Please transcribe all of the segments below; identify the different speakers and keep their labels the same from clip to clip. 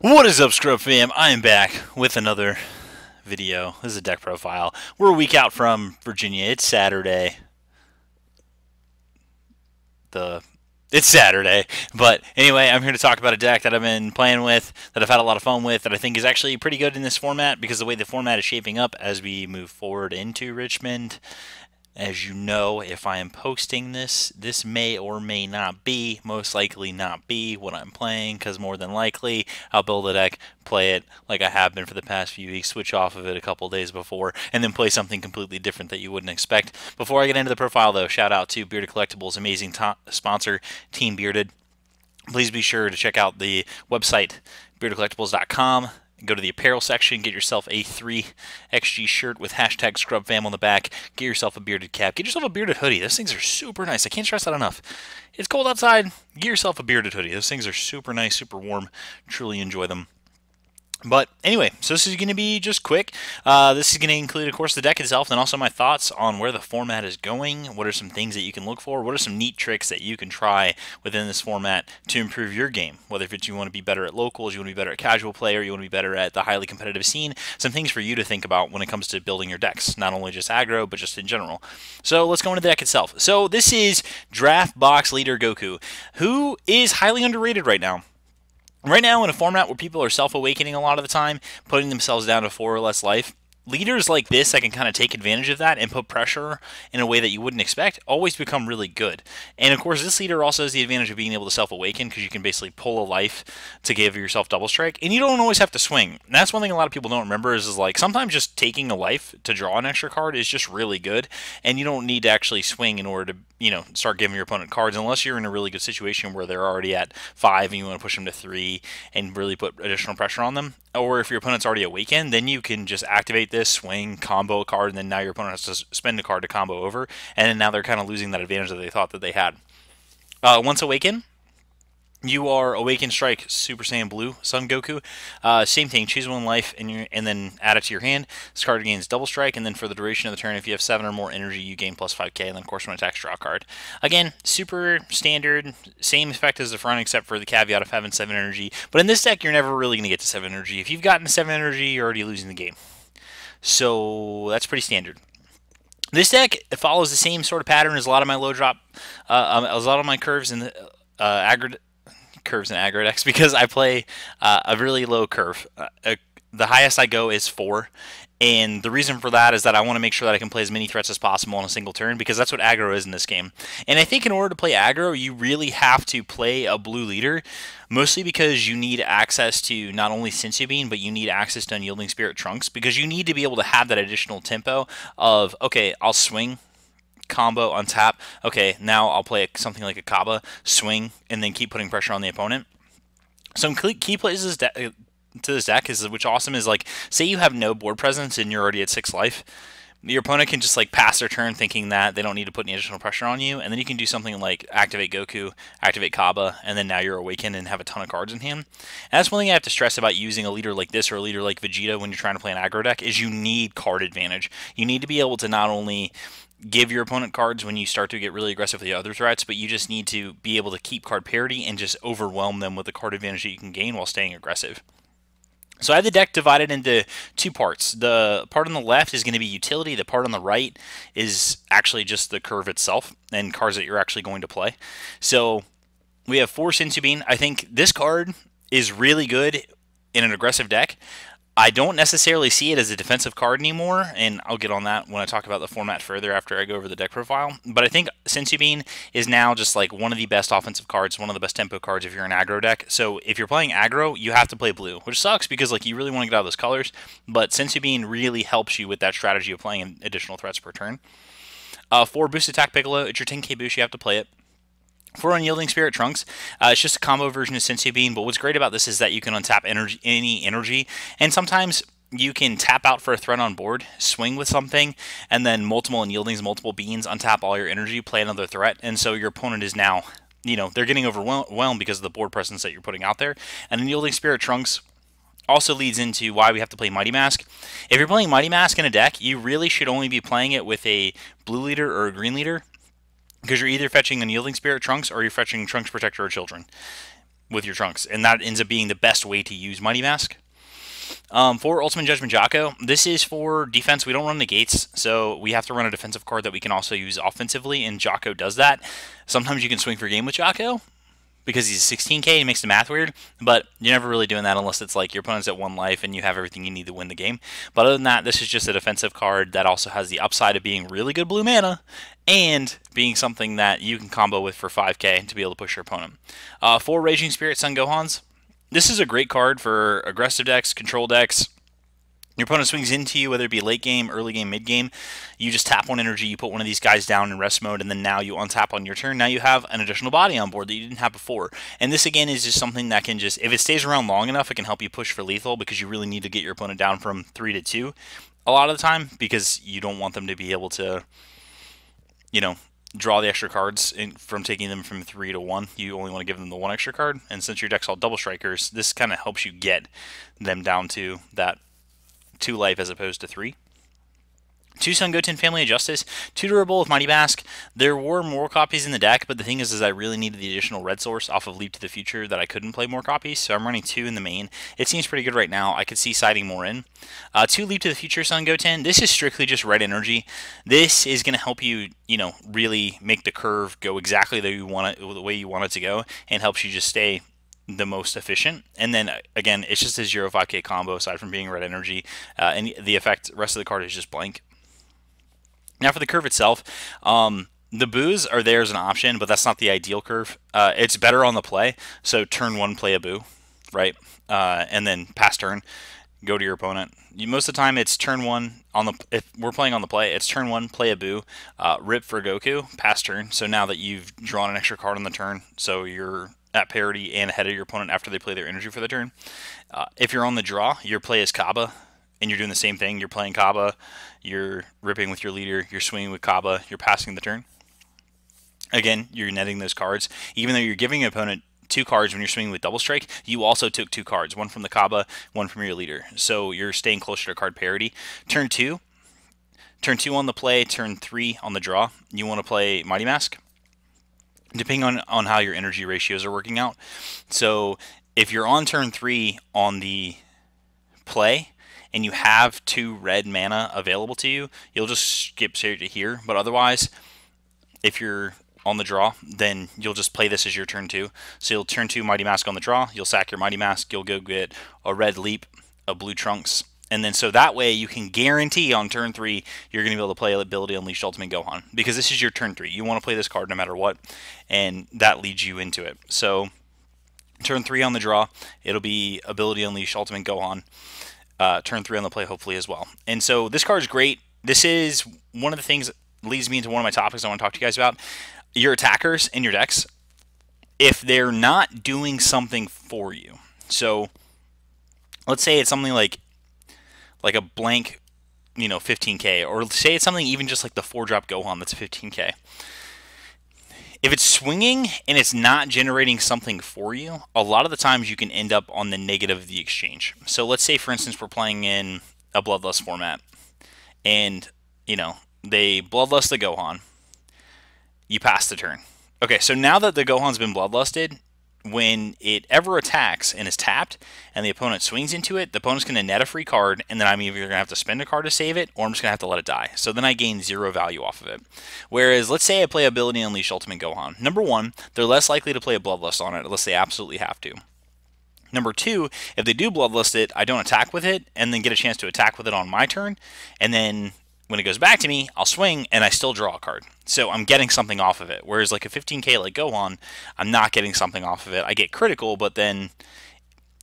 Speaker 1: What is up, Scrub fam? I am back with another video. This is a deck profile. We're a week out from Virginia. It's Saturday. It's Saturday. But anyway, I'm here to talk about a deck that I've been playing with, that I've had a lot of fun with, that I think is actually pretty good in this format because the way the format is shaping up as we move forward into Richmond. As you know, if I am posting this, this may or may not be, most likely not be what I'm playing, because more than likely I'll build a deck, play it like I have been for the past few weeks, switch off of it a couple days before, and then play something completely different that you wouldn't expect. Before I get into the profile though, shout out to Bearded Collectibles, amazing sponsor, Team Bearded. Please be sure to check out the website, beardedcollectibles.com. Go to the apparel section, get yourself a 3XG shirt with hashtag ScrubFam on the back. Get yourself a bearded cap. Get yourself a bearded hoodie. Those things are super nice. I can't stress that enough. It's cold outside. Get yourself a bearded hoodie. Those things are super nice, super warm. Truly enjoy them. But anyway, so this is going to be just quick. This is going to include, of course, the deck itself and also my thoughts on where the format is going. What are some things that you can look for? What are some neat tricks that you can try within this format to improve your game? Whether if it's you want to be better at locals, you want to be better at casual play, or you want to be better at the highly competitive scene. Some things for you to think about when it comes to building your decks, not only just aggro, but just in general. So let's go into the deck itself. So this is Draft Box Leader Goku, who is highly underrated right now. Right now, in a format where people are self-awakening a lot of the time, putting themselves down to 4 or less life, leaders like this that can kind of take advantage of that and put pressure in a way that you wouldn't expect always become really good. And of course, this leader also has the advantage of being able to self-awaken because you can basically pull a life to give yourself double strike, and you don't always have to swing. And that's one thing a lot of people don't remember is like sometimes just taking a life to draw an extra card is just really good, and you don't need to actually swing in order to start giving your opponent cards unless you're in a really good situation where they're already at 5 and you want to push them to 3 and really put additional pressure on them. Or if your opponent's already awakened, then you can just activate this, swing, combo a card, and then now your opponent has to spend a card to combo over, and then now they're kind of losing that advantage that they thought that they had. Once awakened, you are Awakened Strike Super Saiyan Blue Son Goku. Same thing, choose 1 life and then add it to your hand. This card gains double strike, and then for the duration of the turn, if you have 7 or more energy, you gain plus 5k, and then of course when attacks, draw a card. Again, super standard, same effect as the front except for the caveat of having 7 energy. But in this deck, you're never really going to get to 7 energy. If you've gotten to 7 energy, you're already losing the game. So that's pretty standard. This deck follows the same sort of pattern as a lot of my low drop, a lot of my curves in the aggregate curves and aggro decks because I play a really low curve. The highest I go is 4, and the reason for that is that I want to make sure that I can play as many threats as possible on a single turn because that's what aggro is in this game. And I think in order to play aggro, you really have to play a blue leader, mostly because you need access to not only Sensu Bean, but you need access to Unyielding Spirit Trunks because you need to be able to have that additional tempo of, okay, I'll swing, combo, untap. Okay, now I'll play something like a Kaba, swing, and then keep putting pressure on the opponent. Some key places to this deck is, which awesome, is like, say you have no board presence and you're already at 6 life. Your opponent can just like pass their turn thinking that they don't need to put any additional pressure on you, and then you can do something like activate Goku, activate Kaba, and then now you're awakened and have a ton of cards in hand. And that's one thing I have to stress about using a leader like this or a leader like Vegeta when you're trying to play an aggro deck is you need card advantage. You need to be able to not only give your opponent cards when you start to get really aggressive with the other threats, but you just need to be able to keep card parity and just overwhelm them with the card advantage that you can gain while staying aggressive. So I have the deck divided into 2 parts. The part on the left is going to be utility. The part on the right is actually just the curve itself and cards that you're actually going to play. So we have 4 Sensu Bean. I think this card is really good in an aggressive deck. I don't necessarily see it as a defensive card anymore, and I'll get on that when I talk about the format further after I go over the deck profile. But I think Sensu Bean is now just like one of the best offensive cards, one of the best tempo cards if you're an aggro deck. So if you're playing aggro, you have to play blue, which sucks because like you really want to get out of those colors. But Sensu Bean really helps you with that strategy of playing additional threats per turn. 4 Boost Attack Piccolo. It's your 10k boost. You have to play it. 4 Unyielding Spirit Trunks. It's just a combo version of Sensu Bean, but what's great about this is that you can untap any energy, and sometimes you can tap out for a threat on board, swing with something, and then multiple Unyieldings, multiple beans, untap all your energy, play another threat, and so your opponent is now, they're getting overwhelmed because of the board presence that you're putting out there. And Unyielding Spirit Trunks also leads into why we have to play Mighty Mask. If you're playing Mighty Mask in a deck, you really should only be playing it with a blue leader or a green leader, because you're either fetching Unyielding Spirit Trunks or you're fetching Trunks Protector or Children. with your trunks, and that ends up being the best way to use Mighty Mask. For Ultimate Judgment Jocko, this is for defense. We don't run negates, so we have to run a defensive card that we can also use offensively, and Jocko does that. Sometimes you can swing for game with Jocko because he's 16k, he makes the math weird, but you're never really doing that unless it's like your opponent's at 1 life and you have everything you need to win the game. But other than that, this is just a defensive card that also has the upside of being really good blue mana and being something that you can combo with for 5k to be able to push your opponent. For Raging Spirit Sun Gohans, this is a great card for aggressive decks, control decks. Your opponent swings into you, whether it be late game, early game, mid game. You just tap 1 energy, you put one of these guys down in rest mode, and then now you untap on your turn. Now you have an additional body on board that you didn't have before. And this, again, is just something that can just, if it stays around long enough, it can help you push for lethal because you really need to get your opponent down from 3 to 2 a lot of the time because you don't want them to be able to, you know, draw the extra cards from taking them from 3 to 1. You only want to give them the 1 extra card. And since your deck's all double strikers, this kind of helps you get them down to that 2 life as opposed to 3. 2 Sun Goten Family of Justice, 2 durable with Mighty Mask. There were more copies in the deck, but the thing is I really needed the additional red source off of Leap to the Future that I couldn't play more copies, so I'm running 2 in the main. It seems pretty good right now. I could see siding more in. 2 Leap to the Future Sun Goten. This is strictly just red energy. This is going to help you, you know, really make the curve go exactly the way you want it to go, and helps you just stay the most efficient. And then again, it's just a 0-5k combo aside from being red energy, and the rest of the card is just blank. Now for the curve itself, the boos are there as an option, but that's not the ideal curve. It's better on the play, so turn 1 play a boo, right? And then pass turn, go to your opponent. Most of the time it's turn 1 on the, if we're playing on the play, it's turn 1, play a boo, rip for Goku, pass turn. So now that you've drawn an extra card on the turn, so you're at parity and ahead of your opponent after they play their energy for the turn. If you're on the draw, your play is Kaba, and you're doing the same thing. You're playing Kaba, you're ripping with your leader, you're swinging with Kaba, you're passing the turn. Again, you're netting those cards. Even though you're giving your opponent 2 cards when you're swinging with double strike, you also took 2 cards, 1 from the Kaba, 1 from your leader. So you're staying closer to card parity. Turn 2 on the play, turn 3 on the draw. You want to play Mighty Mask, depending on how your energy ratios are working out. So if you're on turn 3 on the play and you have 2 red mana available to you, you'll just skip straight to here. But otherwise, if you're on the draw, then you'll just play this as your turn 2. So you'll turn 2 Mighty Mask on the draw, you'll sack your Mighty Mask, you'll go get a red Leap, a blue Trunks, and then so that way you can guarantee on turn 3 you're going to be able to play Ability Unleashed Ultimate Gohan, because this is your turn 3. You want to play this card no matter what, and that leads you into it. So turn 3 on the draw, it'll be Ability Unleashed Ultimate Gohan. Turn 3 on the play hopefully as well. And so this card is great. This is one of the things that leads me into one of my topics I want to talk to you guys about. Your attackers in your decks, if they're not doing something for you. So let's say it's something like a blank, you know, 15k, or say it's something even just like the 4-drop Gohan that's 15k. If it's swinging and it's not generating something for you, a lot of the times you can end up on the negative of the exchange. So let's say, for instance, we're playing in a Bloodlust format, and, you know, they Bloodlust the Gohan. You pass the turn. Okay, so now that the Gohan's been Bloodlusted, when it ever attacks and is tapped and the opponent swings into it, the opponent's going to net a free card, and then I'm either going to have to spend a card to save it, or I'm just going to have to let it die. So then I gain 0 value off of it. Whereas, let's say I play Ability Unleash Ultimate Gohan. Number 1, they're less likely to play a Bloodlust on it unless they absolutely have to. Number 2, if they do Bloodlust it, I don't attack with it, and then get a chance to attack with it on my turn, and then when it goes back to me, I'll swing, and I still draw a card. So I'm getting something off of it. Whereas like a 15k like Gohan, I'm not getting something off of it. I get critical, but then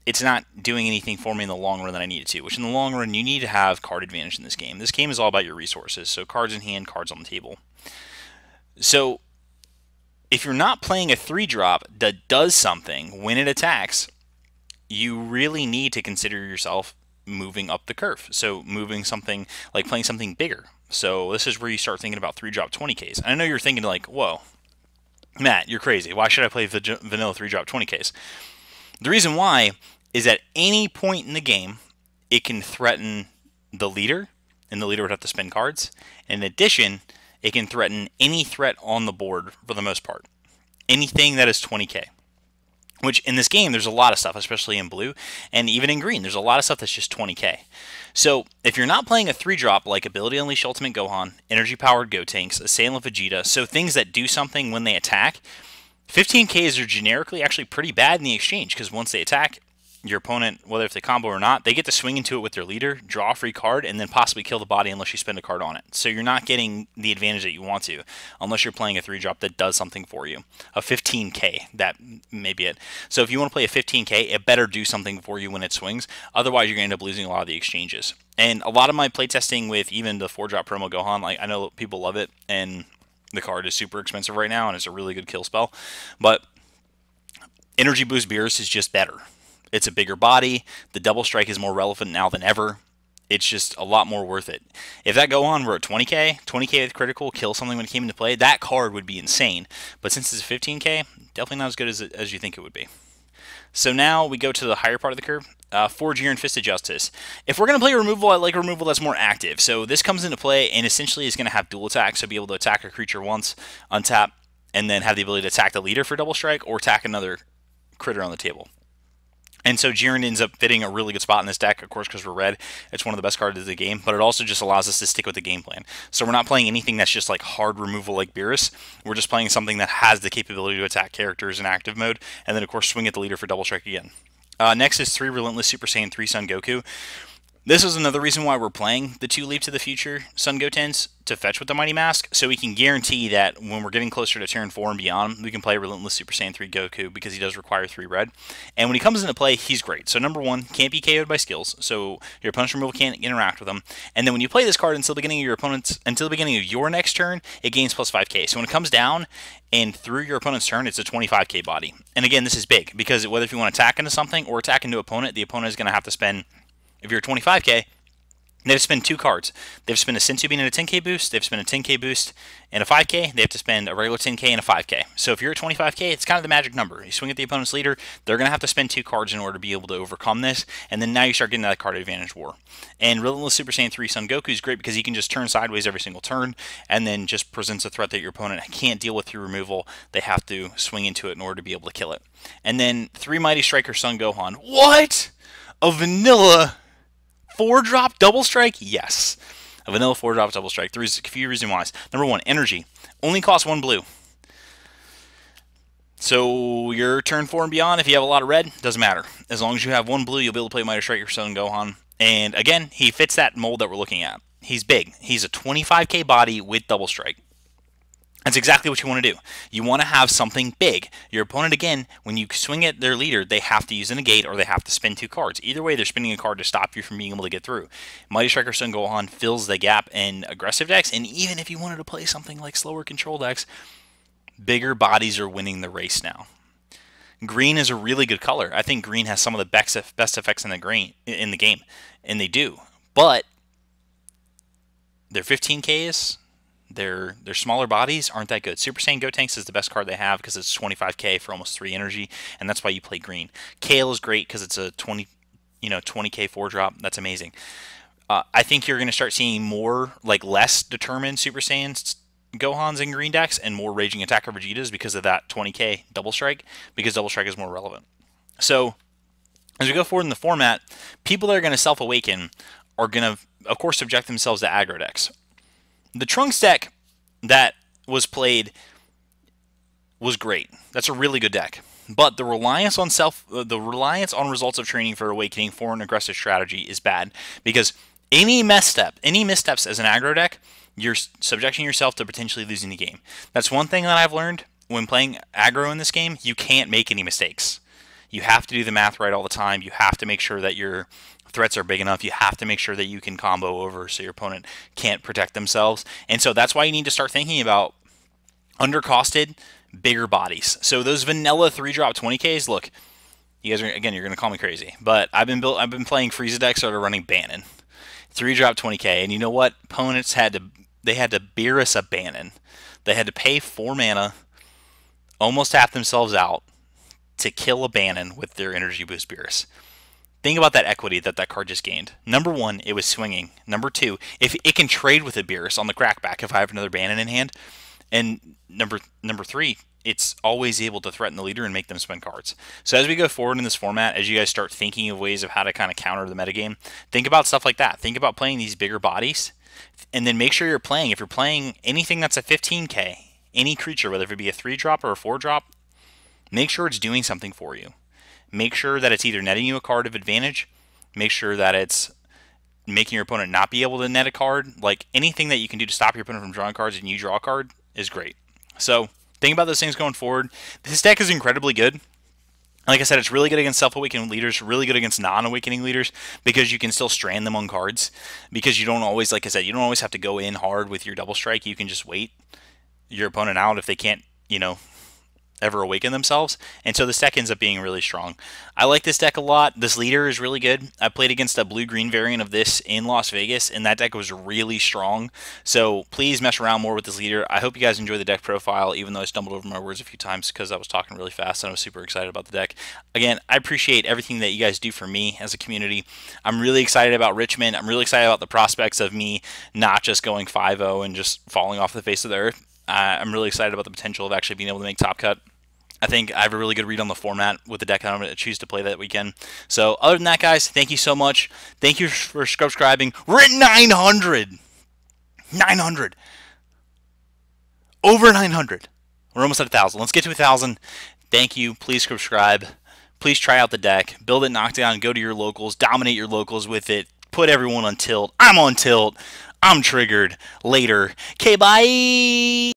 Speaker 1: it's not doing anything for me in the long run that I need it to. Which in the long run, you need to have card advantage in this game. This game is all about your resources. So cards in hand, cards on the table. So if you're not playing a 3-drop that does something when it attacks, you really need to consider yourself moving up the curve. So moving something, like playing something bigger. So this is where you start thinking about 3-drop 20ks. And I know you're thinking like, whoa, Matt, you're crazy. Why should I play vanilla 3-drop 20ks? The reason why is at any point in the game, it can threaten the leader, and the leader would have to spend cards. And in addition, it can threaten any threat on the board for the most part. Anything that is 20k. which in this game, there's a lot of stuff, especially in blue, and even in green, there's a lot of stuff that's just 20k. So if you're not playing a 3-drop like Ability Unleash Ultimate Gohan, Energy Powered Gotenks, Assailant Vegeta, so things that do something when they attack, 15Ks are generically actually pretty bad in the exchange, because once they attack, your opponent, whether if they combo or not, they get to swing into it with their leader, draw a free card, and then possibly kill the body unless you spend a card on it. So you're not getting the advantage that you want to, unless you're playing a 3-drop that does something for you. A 15k, that may be it. So if you want to play a 15k, it better do something for you when it swings. Otherwise, you're going to end up losing a lot of the exchanges. And a lot of my playtesting with even the 4-drop promo Gohan, like I know people love it, and the card is super expensive right now, and it's a really good kill spell. But Energy Boost Beerus is just better. It's a bigger body. The double strike is more relevant now than ever. It's just a lot more worth it. If that Gohan were at 20k, 20k with critical, kill something when it came into play, that card would be insane. But since it's 15k, definitely not as good as you think it would be. So now we go to the higher part of the curve. Forge Year and Fist of Justice. If we're going to play removal, I like removal that's more active. So this comes into play and essentially is going to have dual attack. So be able to attack a creature once, untap, and then have the ability to attack the leader for double strike or attack another critter on the table. And so Jiren ends up fitting a really good spot in this deck, of course, because we're red. It's one of the best cards of the game, but it also just allows us to stick with the game plan. So we're not playing anything that's just like hard removal like Beerus. We're just playing something that has the capability to attack characters in active mode, and then, of course, swing at the leader for double strike again. Next is 3 Relentless Super Saiyan 3 Son Goku. This is another reason why we're playing the 2 Leap to the Future Son Gotens to fetch with the Mighty Mask, so we can guarantee that when we're getting closer to turn 4 and beyond, we can play Relentless Super Saiyan 3 Goku because he does require 3 red. And when he comes into play, he's great. So number 1, can't be KO'd by skills, so your opponent's removal can't interact with him. And then when you play this card until the beginning of your next turn, it gains plus 5k. So when it comes down and through your opponent's turn, it's a 25k body. And again, this is big because whether if you want to attack into something or attack into opponent, the opponent is going to have to spend, if you're 25k, they have to spend 2 cards. They have to spend a Senzu Bean and a 10k boost. They have to spend a 10k boost and a 5k. They have to spend a regular 10k and a 5k. So if you're at 25k, it's kind of the magic number. You swing at the opponent's leader, they're going to have to spend 2 cards in order to be able to overcome this. And then now you start getting that card advantage war. And Relentless Super Saiyan 3 Son Goku is great because he can just turn sideways every single turn and then just presents a threat that your opponent can't deal with through removal. They have to swing into it in order to be able to kill it. And then 3 Mighty Striker Son Gohan. What? A vanilla 4-drop double strike? Yes. A vanilla 4-drop double strike. There's a few reasons why. Number 1, energy. Only costs 1 blue. So your turn 4 and beyond, if you have a lot of red, doesn't matter. As long as you have 1 blue, you'll be able to play Mighty Striker Son Gohan. And again, he fits that mold that we're looking at. He's big. He's a 25k body with double strike. That's exactly what you want to do. You want to have something big. Your opponent, again, when you swing at their leader, they have to use a negate or they have to spend 2 cards. Either way, they're spending a card to stop you from being able to get through. Mighty Striker Son Gohan fills the gap in aggressive decks, and even if you wanted to play something like slower control decks, bigger bodies are winning the race now. Green is a really good color. I think green has some of the best effects in the game, and they do. But they're 15Ks. Their smaller bodies aren't that good. Super Saiyan Gotenks is the best card they have because it's 25k for almost 3 energy, and that's why you play green. Kale is great because it's a 20k 4-drop. That's amazing. I think you're going to start seeing more, like less determined Super Saiyans Gohans in green decks and more Raging Attacker Vegetas because of that 20k double strike, because double strike is more relevant. So as we go forward in the format, people that are going to self-awaken are going to, of course, subject themselves to aggro decks. The Trunks deck that was played was great. That's a really good deck. But the reliance on results of training for awakening for an aggressive strategy is bad because any missteps as an aggro deck, you're subjecting yourself to potentially losing the game. That's one thing that I've learned when playing aggro in this game. You can't make any mistakes. You have to do the math right all the time. You have to make sure that your threats are big enough. You have to make sure that you can combo over so your opponent can't protect themselves. And so that's why you need to start thinking about undercosted, bigger bodies. So those vanilla 3-drop 20Ks, look, you guys are, again, you're going to call me crazy, but I've been playing Frieza decks that are running Bannon. 3-drop 20k, and you know what? Opponents had to Beerus a Bannon. They had to pay 4 mana, almost tap themselves out, to kill a Bannon with their energy boost Beerus. Think about that equity that card just gained. Number 1, it was swinging. Number 2, if it can trade with a Beerus on the crackback if I have another Bannon in hand. And number 3, it's always able to threaten the leader and make them spend cards. So as we go forward in this format, as you guys start thinking of ways of how to kind of counter the metagame, think about stuff like that. Think about playing these bigger bodies, and then make sure you're playing, if you're playing anything that's a 15k, any creature, whether it be a 3-drop or a 4-drop, make sure it's doing something for you. Make sure that it's either netting you a card of advantage, make sure that it's making your opponent not be able to net a card. Like, anything that you can do to stop your opponent from drawing cards and you draw a card is great. So think about those things going forward. This deck is incredibly good. Like I said, it's really good against self-awakening leaders, really good against non-awakening leaders, because you can still strand them on cards. Because you don't always, like I said, you don't always have to go in hard with your double strike. You can just wait your opponent out if they can't, ever awaken themselves. And so this deck ends up being really strong. I like this deck a lot. This leader is really good. I played against a blue-green variant of this in Las Vegas, and that deck was really strong. So please mess around more with this leader. I hope you guys enjoy the deck profile, even though I stumbled over my words a few times because I was talking really fast and I was super excited about the deck. Again, I appreciate everything that you guys do for me as a community. I'm really excited about Richmond. I'm really excited about the prospects of me not just going 5-0 and just falling off the face of the earth. I'm really excited about the potential of actually being able to make top cut. I think I have a really good read on the format with the deck that I'm going to choose to play that weekend. So other than that, guys, thank you so much. Thank you for subscribing. We're at 900. 900. Over 900. We're almost at 1,000. Let's get to 1,000. Thank you. Please subscribe. Please try out the deck. Build it, knock down, go to your locals. Dominate your locals with it. Put everyone on tilt. I'm on tilt. I'm triggered. Later. Okay, bye.